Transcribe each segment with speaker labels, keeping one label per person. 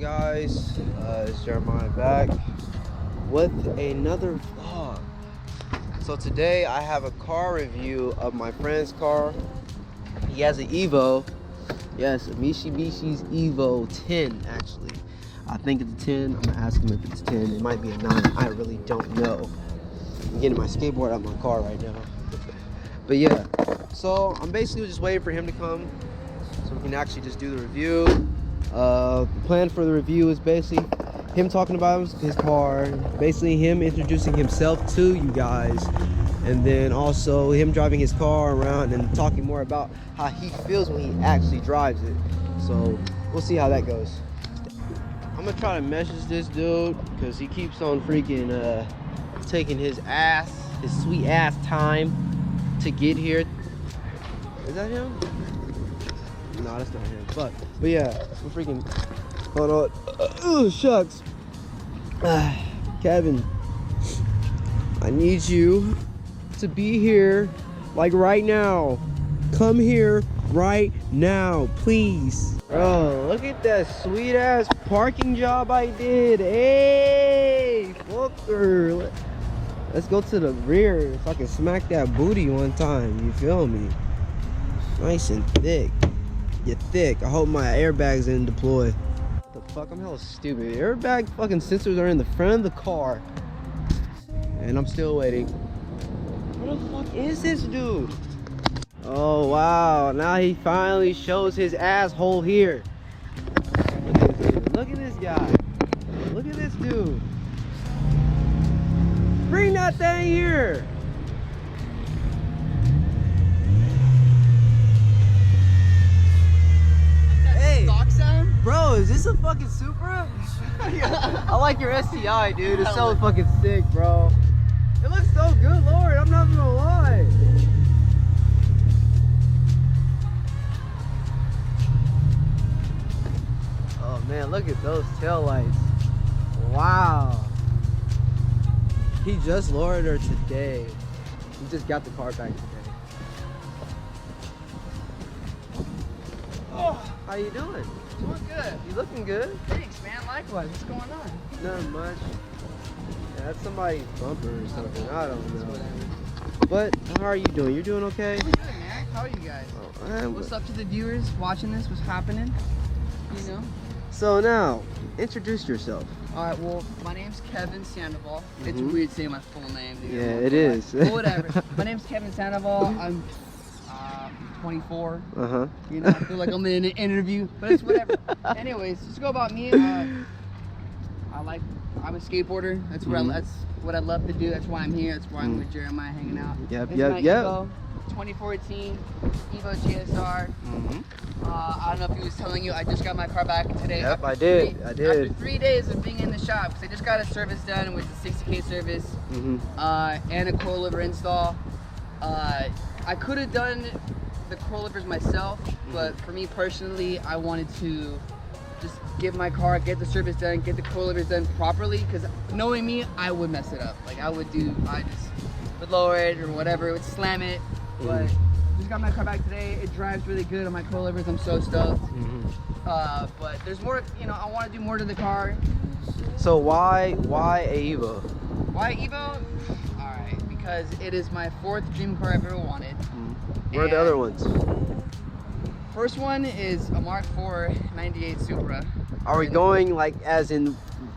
Speaker 1: Guys, it's Jeremiah back with another vlog. So today I have a car review of my friend's car. He has an EVO. Yes, a Mitsubishi's EVO 10 actually. I think it's a 10. I'm gonna ask him if it's 10. It might be a 9. I really don't know. I'm getting my skateboard out of my car right now. But yeah, so I'm basically just waiting for him to come so we can actually just do the review. The plan for the review is basically him talking about his car, basically him introducing himself to you guys, and then also him driving his car around and talking more about how he feels when he actually drives it. So we'll see how that goes. I'm gonna try to message this dude because he keeps on freaking taking his sweet ass time to get here. Is that him? No, that's not him. But yeah, I'm freaking. Hold on. Oh shucks. Kevin, I need you to be here, like right now. Come here right now, please. Bro, look at that sweet ass parking job I did. Hey, fucker. Let's go to the rear so I can smack that booty one time. You feel me? Nice and thick. You're thick. I hope my airbags didn't deploy. What the fuck? I'm hella stupid. Airbag fucking sensors are in the front of the car. And I'm still waiting. What the fuck is this dude? Oh wow. Now he finally shows his asshole here. Look at this guy. Look at this dude. Bring that thing here. Bro, is this a fucking Supra? I like your STI, dude. It's so fucking sick, bro. It looks so good, Lord. I'm not gonna lie. Oh man, look at those taillights. Wow. He just lowered her today. He just got the car back today. Oh, how you doing?
Speaker 2: Doing good.
Speaker 1: You looking good?
Speaker 2: Thanks, man. Likewise. What's going on?
Speaker 1: Not much. Yeah, that's somebody's bumper or something. I don't know. But how are you doing? You're doing okay?
Speaker 2: Doing good, man. How are you guys?
Speaker 1: Oh,
Speaker 2: what's up to the viewers watching this? What's happening? You know?
Speaker 1: So now, introduce yourself.
Speaker 2: Alright, well, my name's Kevin Sandoval. It's weird saying my full name, dude.
Speaker 1: Yeah, it is.
Speaker 2: Well, whatever. My name's Kevin Sandoval. I'm 24. You know, I feel like I'm in an interview, but it's whatever. Anyways, just go about me. I'm a skateboarder. That's what that's what I love to do. That's why I'm here. That's why I'm with Jeremiah hanging out.
Speaker 1: Yep.
Speaker 2: EVO 2014 EVO GSR. I don't know if he was telling you, I just got my car back today.
Speaker 1: Yep, I did.
Speaker 2: After 3 days of being in the shop, because I just got a service done with the 60K service and a coilover install. I could have done the coilovers myself, but for me personally, I wanted to just get my car, get the service done, get the coilovers done properly, because knowing me, I would mess it up. Like I just would lower it or whatever, it would slam it, but just got my car back today. It drives really good on my coilovers. I'm so stoked. But there's more, you know, I want to do more to the car.
Speaker 1: So why a EVO?
Speaker 2: Why EVO? Alright, because it is my 4th dream car I've ever wanted.
Speaker 1: Where are the other ones?
Speaker 2: First one is a Mark IV 98 Supra.
Speaker 1: Are we going like as in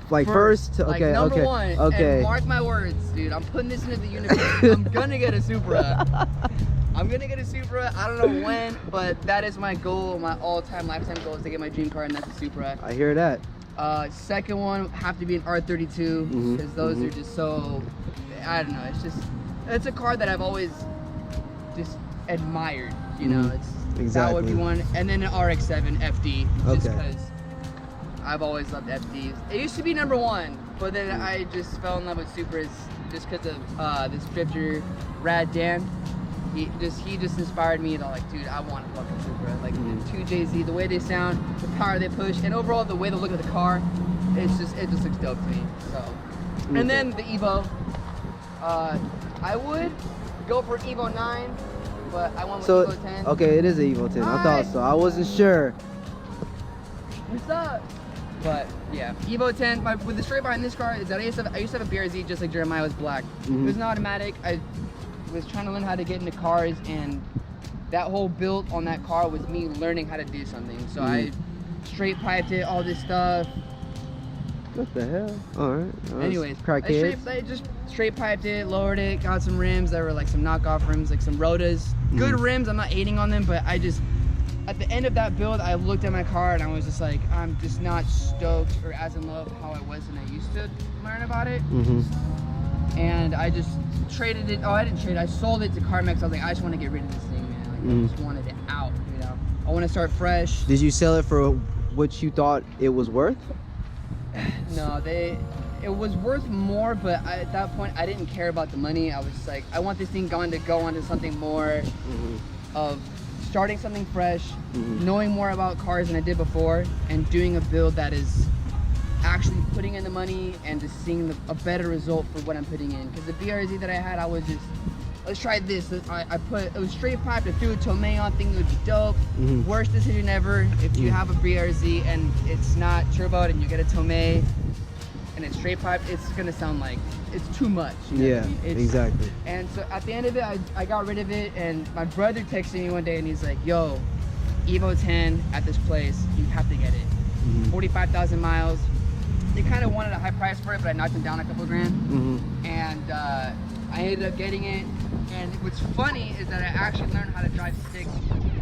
Speaker 1: like first to,
Speaker 2: like
Speaker 1: okay,
Speaker 2: number one,
Speaker 1: okay.
Speaker 2: And mark my words, dude, I'm putting this into the universe. I'm gonna get a Supra. I'm gonna get a Supra. I don't know when, but that is my goal, my all-time lifetime goal is to get my dream car, and that's a Supra.
Speaker 1: I hear that.
Speaker 2: Second one have to be an R32 because those are just so, I don't know. It's a car that I've always just admired. You know, that would be one. And then an RX-7 FD, just because I've always loved FDs. It used to be number one, but then I just fell in love with Supras just because of this drifter, Rad Dan. He just inspired me to like, dude, I want a fucking Supra. Like the 2JZ, the way they sound, the power they push, and overall the way they look at the car, it just looks dope to me. So, and then the EVO, I would go for EVO 9, but I went with EVO 10.
Speaker 1: Okay, it is an EVO 10. I thought so. I wasn't sure.
Speaker 2: What's up? But yeah, EVO 10. With the story behind this car is that I used to have a BRZ just like Jeremiah was black. It was an automatic. I was trying to learn how to get into cars, and that whole build on that car was me learning how to do something. So I straight piped it, all this stuff.
Speaker 1: What the hell? All right.
Speaker 2: Anyways, I just straight piped it, lowered it, got some rims that were like some knockoff rims, like some Rotas. Good rims. I'm not hating on them, but I just, at the end of that build, I looked at my car and I was just like, I'm just not stoked or as in love how I was when I used to learn about it. And I just traded it. Oh, I didn't trade. I sold it to CarMax. I was like, I just want to get rid of this thing, man. Like, I just wanted it out, you know. I want to start fresh.
Speaker 1: Did you sell it for what you thought it was worth?
Speaker 2: No, it was worth more, but at that point, I didn't care about the money. I was just like, I want this thing to go on to something more of starting something fresh, knowing more about cars than I did before, and doing a build that is actually putting in the money and just seeing a better result for what I'm putting in. Because the BRZ that I had, I was just, let's try this. It was straight piped. I threw a Tomei on, thinking it would be dope. Worst decision ever. If you have a BRZ and it's not turboed and you get a Tomei and it's straight piped, it's gonna sound like it's too much. You know what I mean?
Speaker 1: Exactly.
Speaker 2: And so at the end of it, I got rid of it, and my brother texted me one day and he's like, yo, EVO 10 at this place, you have to get it. 45,000 miles. They kind of wanted a high price for it, but I knocked them down a couple grand. And I ended up getting it. And what's funny is that I actually learned how to drive stick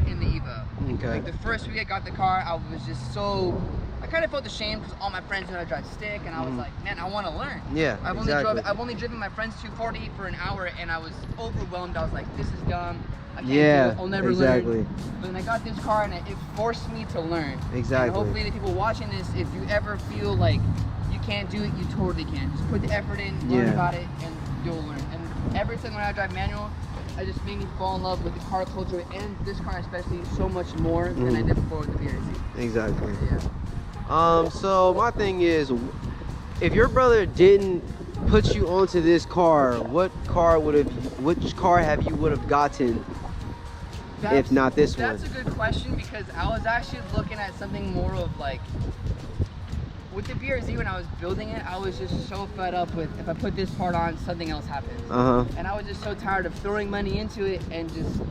Speaker 2: in the EVO. Like the first week I got the car, I was just so, I kind of felt ashamed because all my friends knew how to drive stick, and I was like, man, I want to learn. I've only driven my friend's 240 for an hour, and I was overwhelmed. I was like, this is dumb. I can't do it. I'll never learn. But then I got this car, and it forced me to learn. And hopefully the people watching this, if you ever feel like you can't do it, you totally can. Just put the effort in, learn about it, and you'll learn. And every time when I drive manual, it just made me fall in love with the car culture, and this car especially, so much more than I did before with the BRZ.
Speaker 1: So my thing is, if your brother didn't put you onto this car, which car have you would have gotten if not this one?
Speaker 2: That's a good question, because I was actually looking at something more of like, with the BRZ, when I was building it, I was just so fed up with, if I put this part on, something else happens. And I was just so tired of throwing money into it and just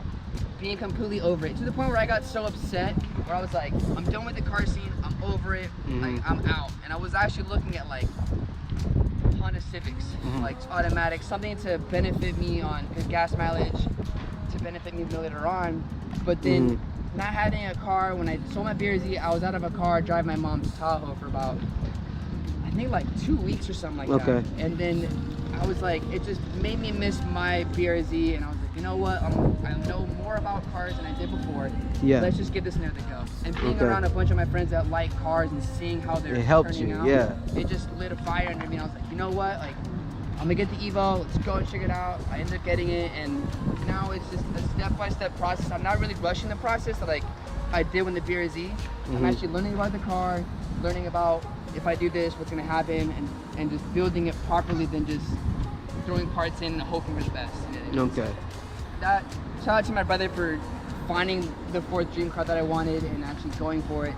Speaker 2: being completely over it, to the point where I got so upset, where I was like, I'm done with the car scene, I'm over it, like I'm out. And I was actually looking at like Honda Civics, like automatic, something to benefit me on good gas mileage, to benefit me later on. But then not having a car, when I sold my BRZ, I was out of a car, driving my mom's Tahoe for about, I think like 2 weeks or something like that. And then I was like, it just made me miss my BRZ, and I was like, you know what, I know more about cars than I did before. Let's just give this another go. And being around a bunch of my friends that like cars and seeing how they're turning out, it just lit a fire under me. And I was like, you know what, like, I'm gonna get the EVO, let's go and check it out. I ended up getting it, and now it's just a step-by-step process. I'm not really rushing the process like I did with the BRZ. I'm actually learning about the car, learning about if I do this, what's gonna happen, and just building it properly than just throwing parts in and hoping for the best. That, shout out to my brother for finding the fourth dream car that I wanted and actually going for it,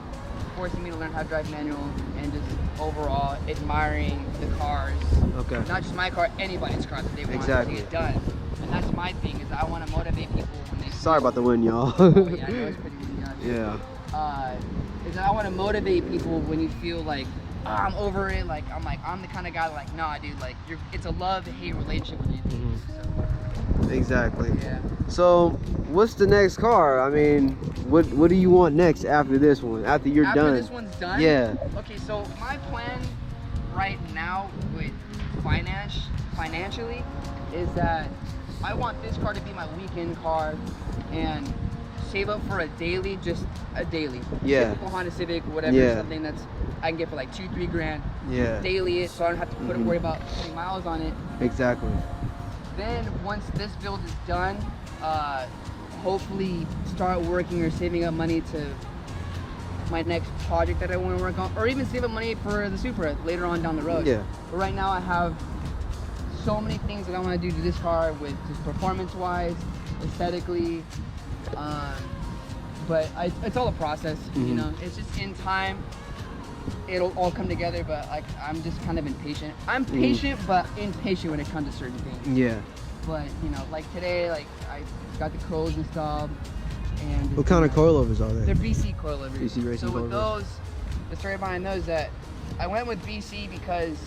Speaker 2: forcing me to learn how to drive manual, and just overall admiring the cars. Not just my car, anybody's car that they want to get done. And that's my thing, is I want to motivate people when they
Speaker 1: Sorry about the wind, y'all.
Speaker 2: Oh, yeah, I know it's pretty windy out here. Is that I want to motivate people when you feel like, oh, I'm over it, like I'm the kind of guy like, nah dude, like it's a love-hate relationship with you.
Speaker 1: Exactly.
Speaker 2: Yeah.
Speaker 1: So, what's the next car? I mean, what do you want next after this one? After you're done?
Speaker 2: After this one's done?
Speaker 1: Yeah.
Speaker 2: Okay, so my plan right now with financially is that I want this car to be my weekend car and save up for a daily, just a daily.
Speaker 1: Yeah.
Speaker 2: Typical Honda Civic, whatever,
Speaker 1: Yeah.
Speaker 2: something that's I can get for like 2-3 grand.
Speaker 1: Yeah.
Speaker 2: Daily, so I don't have to worry about putting miles on it.
Speaker 1: Exactly.
Speaker 2: Then once this build is done, hopefully start working or saving up money to my next project that I want to work on, or even save up money for the Supra later on down the road.
Speaker 1: Yeah.
Speaker 2: But right now I have so many things that I want to do to this car, with just performance-wise, aesthetically. But it's all a process, you know. It's just in time, it'll all come together. But like, I'm just kind of impatient. I'm patient, but impatient when it comes to certain things.
Speaker 1: Yeah.
Speaker 2: But you know, like today, like I got the coils installed. And
Speaker 1: What kind of coilovers are
Speaker 2: they're
Speaker 1: they?
Speaker 2: BC coilovers.
Speaker 1: BC racing
Speaker 2: So with
Speaker 1: coilovers.
Speaker 2: those, the story behind those, that I went with BC because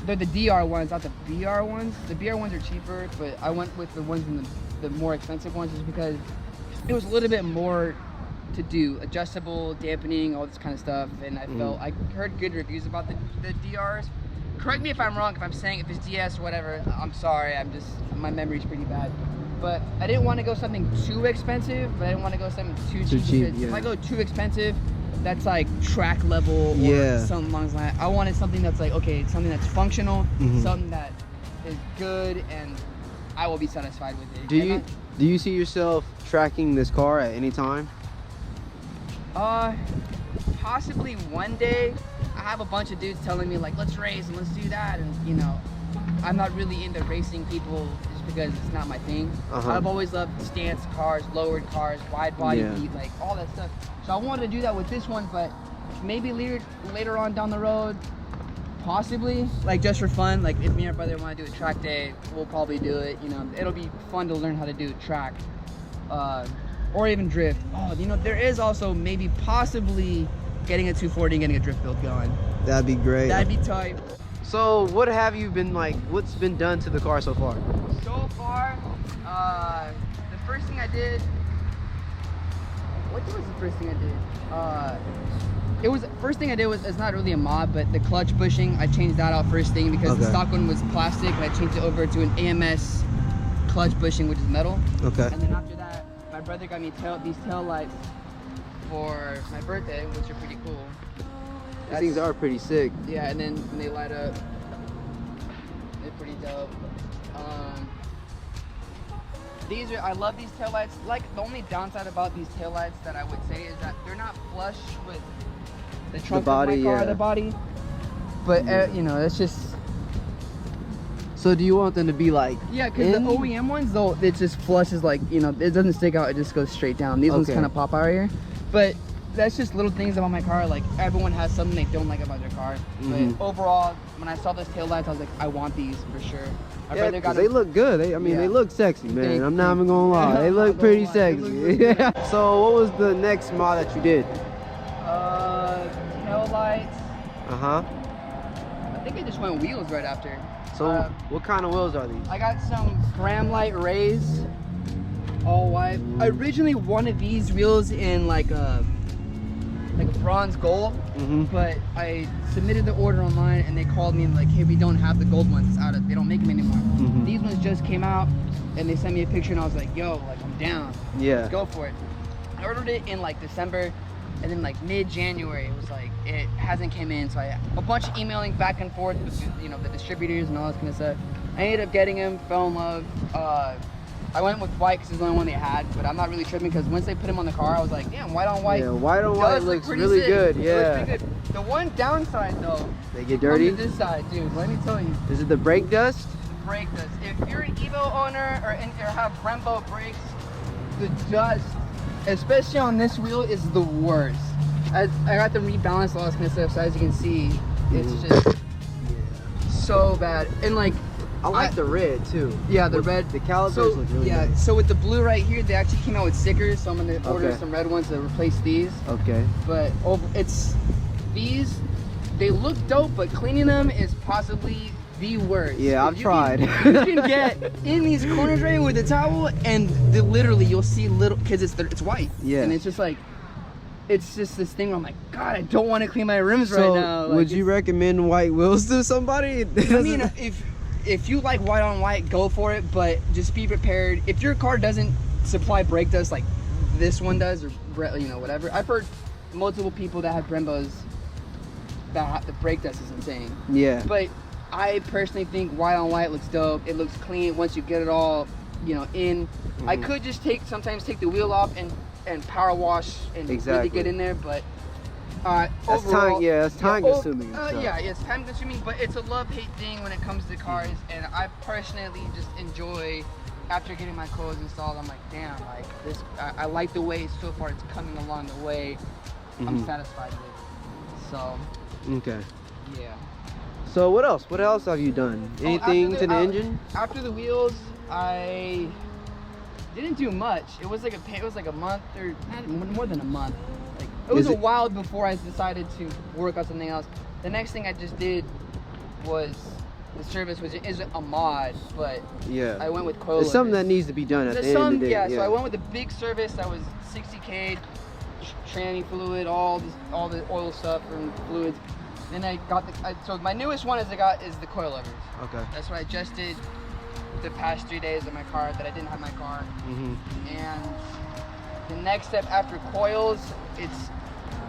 Speaker 2: they're the DR ones, not the BR ones. The BR ones are cheaper, but I went with the ones in the more expensive ones just because it was a little bit more to do, adjustable, dampening, all this kind of stuff. And I felt, I heard good reviews about the DRs. Correct me if I'm wrong, if I'm saying, if it's DS or whatever, I'm sorry, my memory's pretty bad. But I didn't want to go something too expensive, but I didn't want to go something too cheap. Because if I go too expensive, that's like track level or something along those lines. I wanted something that's like, okay, something that's functional, something that is good, and I will be satisfied with it.
Speaker 1: Do you see yourself tracking this car at any time?
Speaker 2: Possibly one day. I have a bunch of dudes telling me like, let's race and let's do that, and you know, I'm not really into racing people just because it's not my thing. I've always loved stance cars, lowered cars, wide body beat, like all that stuff. So I wanted to do that with this one, but maybe later on down the road, possibly, like just for fun. Like if me and my brother want to do a track day, we'll probably do it. You know, it'll be fun to learn how to do a track, or even drift. Oh, you know, there is also maybe possibly getting a 240 and getting a drift build going.
Speaker 1: That'd be great.
Speaker 2: That'd be tight.
Speaker 1: So what have you been like, what's been done to the car so far?
Speaker 2: So far, the first thing I did, what was the first thing I did? First thing I did was, it's not really a mod, but the clutch bushing, I changed that out first thing because the stock one was plastic, and I changed it over to an AMS clutch bushing, which is metal.
Speaker 1: Okay.
Speaker 2: And then after that, my brother got me these tail lights for my birthday, which are pretty cool.
Speaker 1: These things are pretty sick.
Speaker 2: Yeah, and then when they light up, they're pretty dope. I love these taillights. Like, the only downside about these taillights that I would say is that they're not flush with the trunk of my car, the body. But, you know, it's just...
Speaker 1: So do you want them to be like...
Speaker 2: Yeah, because the OEM ones, though, it just flushes like, you know, it doesn't stick out, it just goes straight down. These ones kind of pop out here. But that's just little things about my car. Like, everyone has something they don't like about their car. But overall, when I saw those taillights, I was like, I want these for sure.
Speaker 1: Yeah, because they look good. They look sexy, man. I'm not even gonna lie. They look pretty sexy. Yeah. So what was the next mod that you did?
Speaker 2: Tail lights. I think I just went wheels right after.
Speaker 1: So what kind of wheels are these?
Speaker 2: I got some Graham Light Rays, all white. I originally wanted these wheels in like a bronze gold, but I submitted the order online and they called me and like, hey, we don't have the gold ones. It's out of, they don't make them anymore. These ones just came out and they sent me a picture and I was like, yo, like I'm down.
Speaker 1: Yeah.
Speaker 2: Let's go for it. I ordered it in like December, and then like mid-January it was like, it hasn't came in. So I a bunch of emailing back and forth with, you know, the distributors and all this kind of stuff. I ended up getting them, fell in love. I went with white because it's the only one they had, but I'm not really tripping because once they put them on the car, I was like, damn, white on white.
Speaker 1: Yeah, white on white looks really good. Yeah.
Speaker 2: Good. The one downside though,
Speaker 1: they get dirty.
Speaker 2: This side, dude. Let me tell you.
Speaker 1: Is it the brake dust?
Speaker 2: The brake dust. If you're an EVO owner or have Brembo brakes, the dust, especially on this wheel, is the worst. I got them rebalanced all this kind of stuff, so as you can see, it's just so bad. And like,
Speaker 1: I like the red too.
Speaker 2: Yeah, the red.
Speaker 1: The calipers look really nice.
Speaker 2: So with the blue right here, they actually came out with stickers, so I'm gonna order some red ones to replace these.
Speaker 1: Okay.
Speaker 2: But these, they look dope, but cleaning them is possibly the worst.
Speaker 1: Yeah, I've tried.
Speaker 2: You can get in these corners right with the towel, and literally you'll see little, because it's white.
Speaker 1: Yeah.
Speaker 2: And it's just like, it's just this thing where I'm like, God, I don't want to clean my rims right now. Like,
Speaker 1: would you recommend white wheels to somebody?
Speaker 2: I mean, if you like white on white, go for it, but just be prepared. If your car doesn't supply brake dust like this one does, or you know, whatever. I've heard multiple people that have Brembos that the brake dust is insane.
Speaker 1: Yeah.
Speaker 2: But I personally think white on white looks dope. It looks clean once you get it all, you know, in. I could just sometimes take the wheel off and power wash and really get in there, but
Speaker 1: that's
Speaker 2: overall,
Speaker 1: time. Yeah, it's time consuming.
Speaker 2: Yeah, it's time consuming, but it's a love-hate thing when it comes to cars, and I personally just enjoy. After getting my coils installed, I'm like, damn, like this. I like the way so far it's coming along the way. I'm satisfied with it. So.
Speaker 1: Okay.
Speaker 2: Yeah.
Speaker 1: So what else? What else have you done? Anything to the engine?
Speaker 2: After the wheels, I didn't do much. It was like a month or more than a month. Like it was a while before I decided to work on something else. The next thing I just did was the service, which isn't a mod, but
Speaker 1: yeah,
Speaker 2: I went with coil.
Speaker 1: It's something that needs to be done at the end of the day.
Speaker 2: Yeah, so I went with the big service that was 60K, tranny fluid, all the oil stuff and fluids. Then I got so my newest one is the coil levers. Okay. That's what I just did the past 3 days of my car that I didn't have my car. And the next step after coils,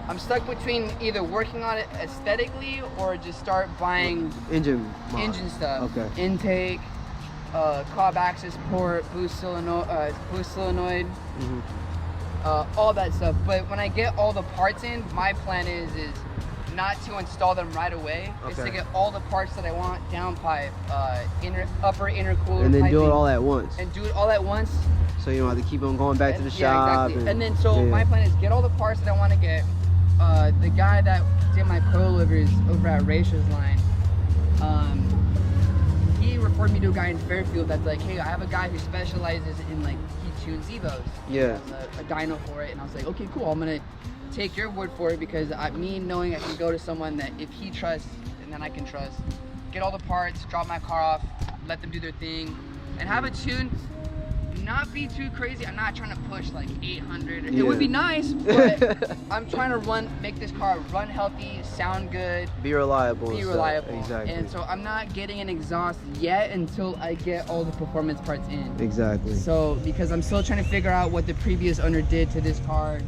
Speaker 2: I'm stuck between either working on it aesthetically or just start buying engine stuff. Okay. Intake, cob access port, boost solenoid, all that stuff. But when I get all the parts in, my plan is not to install them right away. It's to get all the parts that I want, downpipe, upper intercooler,
Speaker 1: and then do it all at once.
Speaker 2: So
Speaker 1: you don't have to keep on going back to the shop.
Speaker 2: Exactly. And then my plan is get all the parts that I want to get. The guy that did my coil levers over at Rachel's line, he referred me to a guy in Fairfield that's like, hey, I have a guy who specializes in, like, he tunes EVOs.
Speaker 1: Yeah.
Speaker 2: He has a dyno for it, and I was like, okay, cool. I'm gonna take your word for it because me knowing I can go to someone that if he trusts and then I can trust, get all the parts, drop my car off, let them do their thing, and have it tuned. Not be too crazy. I'm not trying to push like 800. It would be nice, but I'm trying to make this car run healthy, sound good,
Speaker 1: be reliable.
Speaker 2: Exactly. And so I'm not getting an exhaust yet until I get all the performance parts in.
Speaker 1: Exactly.
Speaker 2: So because I'm still trying to figure out what the previous owner did to this car,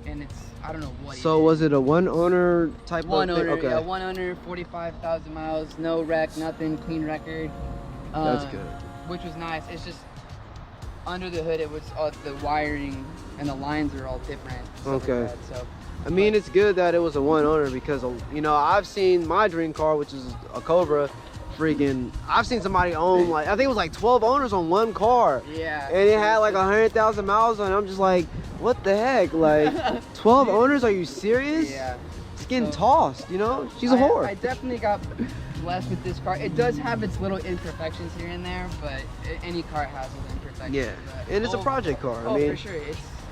Speaker 2: and I don't know what.
Speaker 1: So was it a one owner type
Speaker 2: one
Speaker 1: of thing?
Speaker 2: Owner, yeah, one owner, 45,000 miles, no wreck, nothing, clean record.
Speaker 1: That's good.
Speaker 2: Which was nice. It's just under the hood, it was the wiring and the lines are all different.
Speaker 1: Okay.
Speaker 2: Like that, so.
Speaker 1: I mean, it's good that it was a one owner because, you know, I've seen my dream car, which is a Cobra. I've seen somebody own, like, I think it was like 12 owners on one car.
Speaker 2: Yeah.
Speaker 1: And it had like 100,000 miles on it. I'm just like, what the heck? Like, 12 owners? Are you serious?
Speaker 2: Yeah.
Speaker 1: It's getting tossed, you know? She's a whore.
Speaker 2: I definitely got blessed with this car. It does have its little imperfections here and there, but any car has little imperfections.
Speaker 1: Yeah. And it's a project car. I mean,
Speaker 2: for sure.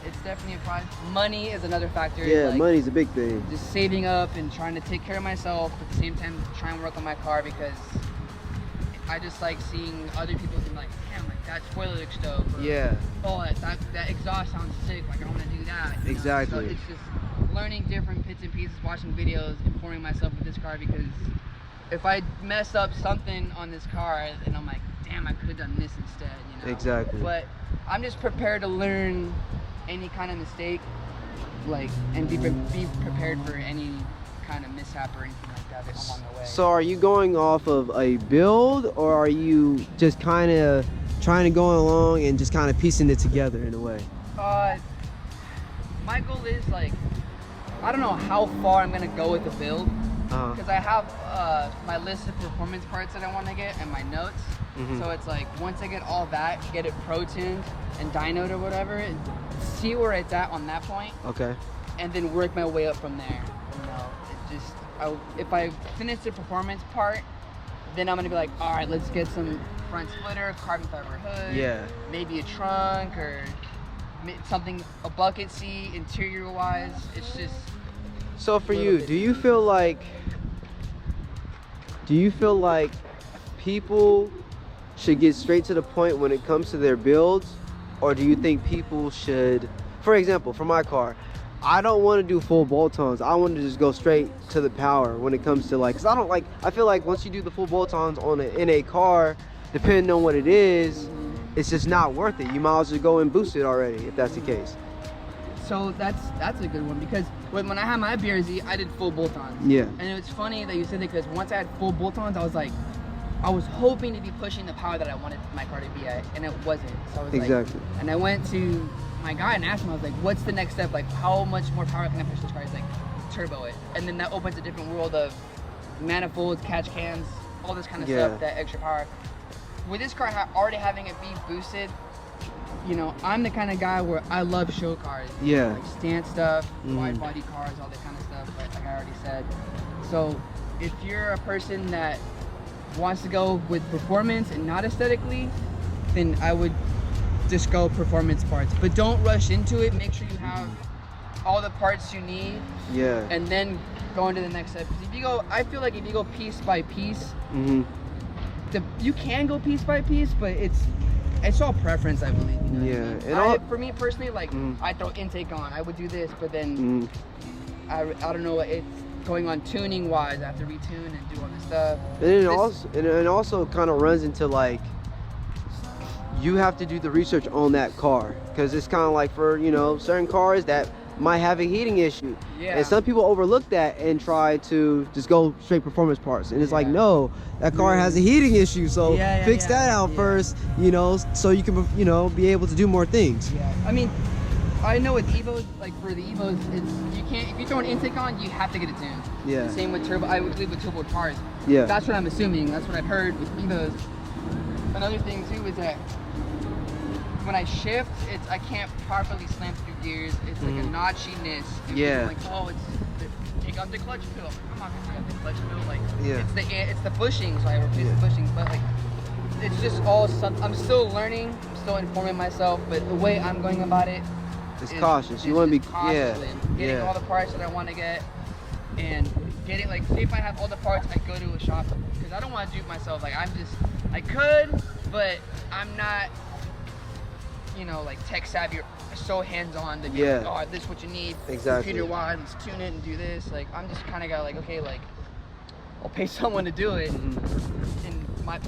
Speaker 2: It's definitely a project. Money is another factor.
Speaker 1: Yeah,
Speaker 2: like,
Speaker 1: money's a big thing.
Speaker 2: Just saving up and trying to take care of myself, but at the same time try and work on my car because I just like seeing other people and like, damn, like that spoiler looks dope. Or,
Speaker 1: yeah.
Speaker 2: Oh, that exhaust sounds sick. Like I want to do that.
Speaker 1: Exactly.
Speaker 2: So it's just learning different bits and pieces, watching videos, informing myself with this car because if I mess up something on this car, then I'm like, damn, I could have done this instead. You know.
Speaker 1: Exactly.
Speaker 2: But I'm just prepared to learn any kind of mistake, like, and be prepared for any kind of mishap or anything like that along the way.
Speaker 1: So are you going off of a build or are you just kind of trying to go along and just kind of piecing it together in a way?
Speaker 2: My goal is like, I don't know how far I'm gonna go with the build because I have my list of performance parts that I want to get and my notes. So it's like once I get all that, get it pro tuned and dynoed or whatever, see where it's at on that point. Okay. And then work my way up from there. You know, it just if I finish the performance part, then I'm gonna be like, all right, let's get some front splitter, carbon fiber hood. Yeah. Maybe a trunk or something, a bucket seat, interior wise. It's just.
Speaker 1: So for you, do you feel like people should get straight to the point when it comes to their builds, or do you think people should, for example, for my car, I don't want to do full bolt-ons. I want to just go straight to the power when it comes to like, cause I feel like once you do the full bolt-ons in a car, depending on what it is, it's just not worth it. You might as well go and boost it already if that's the case.
Speaker 2: So that's a good one, because when I had my BRZ, I did full bolt-ons.
Speaker 1: Yeah.
Speaker 2: And it's funny that you said that, because once I had full bolt-ons, I was hoping to be pushing the power that I wanted my car to be at, and it wasn't. So I was
Speaker 1: exactly.
Speaker 2: And I went to my guy and asked him, I was like, what's the next step? Like, how much more power can I push this car? He's like, turbo it. And then that opens a different world of manifolds, catch cans, all this kind of stuff, that extra power. With this car already having it be boosted, you know, I'm the kind of guy where I love show cars.
Speaker 1: Yeah.
Speaker 2: Like stance stuff, wide body cars, all that kind of stuff, like I already said. So if you're a person that wants to go with performance and not aesthetically, then I would just go performance parts. But don't rush into it. Make sure you have all the parts you need.
Speaker 1: Yeah.
Speaker 2: And then go into the next step. Because if you go, I feel like if you go piece by piece, you can go piece by piece, but it's all preference, I believe. You know
Speaker 1: Yeah.
Speaker 2: what I mean? For me personally, like I throw intake on, I would do this, but then I don't know, it's going on tuning wise, I have to retune and do all this stuff.
Speaker 1: And it also kind of runs into like, you have to do the research on that car, because it's kind of like for, you know, certain cars that might have a heating issue.
Speaker 2: Yeah.
Speaker 1: And some people overlook that and try to just go straight performance parts. And it's like, no, that car has a heating issue, so fix that out first, you know, so you can, you know, be able to do more things.
Speaker 2: Yeah. I mean, I know with EVOs, like for the EVOs, it's, you can't, if you throw an intake on, you have to get it tuned.
Speaker 1: Yeah.
Speaker 2: Same with turbo, I would believe with turbo cars.
Speaker 1: Yeah.
Speaker 2: That's what I'm assuming. That's what I've heard with EVOs. Another thing too is that when I shift, I can't properly slam through gears. It's like a notchiness. And
Speaker 1: Yeah.
Speaker 2: like, oh, take out the clutch pill. I'm not gonna take out the clutch pill. Like,
Speaker 1: Yeah.
Speaker 2: it's the bushings. So I replace the bushings, but like, it's just all. I'm still learning. I'm still informing myself. But the way I'm going about it,
Speaker 1: It's cautious. You want to be
Speaker 2: cautiously getting all the parts that I want to get, and getting, like, say if I have all the parts, I go to a shop, because I don't want to do it myself. Like, I could, but I'm not, you know, like tech savvy or so hands-on to be like, oh, this is what you need.
Speaker 1: Exactly.
Speaker 2: Computer-wise, let's tune it and do this. Like, I'm just kind of guy like, okay, like, I'll pay someone to do it. And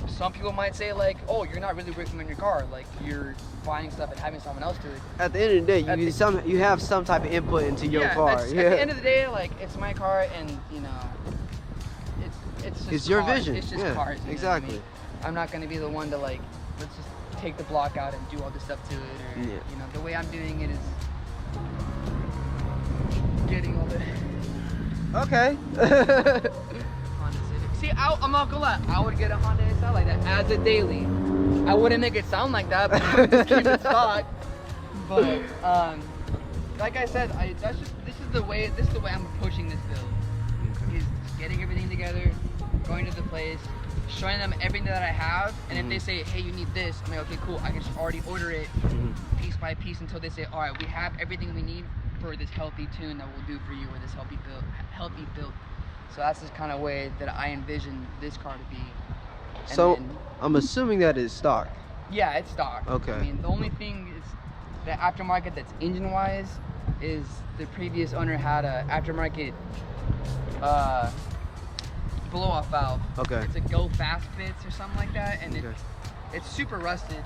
Speaker 2: some people might say like, oh, you're not really working on your car. Like, you're buying stuff and having someone else do it.
Speaker 1: At the end of the day, you have some type of input into your car.
Speaker 2: At the end of the day, like, it's my car, and you know, it's just
Speaker 1: it's your
Speaker 2: cars.
Speaker 1: vision.
Speaker 2: It's just cars. You know what I mean? I'm not gonna be the one to like, let's just take the block out and do all this stuff to it, or you know, the way I'm doing it is getting all the
Speaker 1: Okay.
Speaker 2: Honda Civic. See, I'm not gonna lie, I would get a Honda SL like that as a daily. I wouldn't make it sound like that, but I would just keep it stock. But like I said, this is the way I'm approaching this build. Is getting everything together, going to the place, showing them everything that I have, and if they say, hey, you need this, I'm like, okay, cool, I can just already order it piece by piece until they say, all right, we have everything we need for this healthy tune that we'll do for you, or this healthy build. So that's the kind of way that I envision this car to be. And
Speaker 1: so
Speaker 2: then,
Speaker 1: I'm assuming that is stock.
Speaker 2: yeah, it's stock.
Speaker 1: Okay.
Speaker 2: I mean, the only thing is the aftermarket that's engine-wise is the previous owner had a aftermarket blow-off valve.
Speaker 1: Okay.
Speaker 2: It's a Go Fast Bits or something like that, and it's super rusted.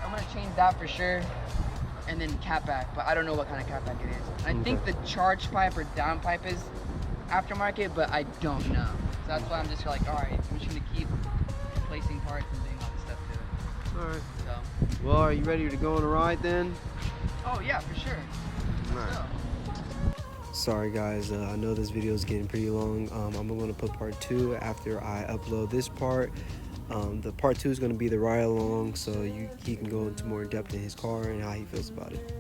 Speaker 2: I'm gonna change that for sure, and then catback, but I don't know what kind of catback it is. I think the charge pipe or downpipe is aftermarket, but I don't know. So that's why I'm just like, all right, I'm just gonna keep replacing parts and doing all this stuff to it.
Speaker 1: All right.
Speaker 2: So.
Speaker 1: Well, are you ready to go on a ride then?
Speaker 2: Oh yeah, for sure.
Speaker 1: All right. Sorry guys, I know this video is getting pretty long. I'm going to put part 2 after I upload this part. The part 2 is going to be the ride along, so he can go into more depth in his car and how he feels about it.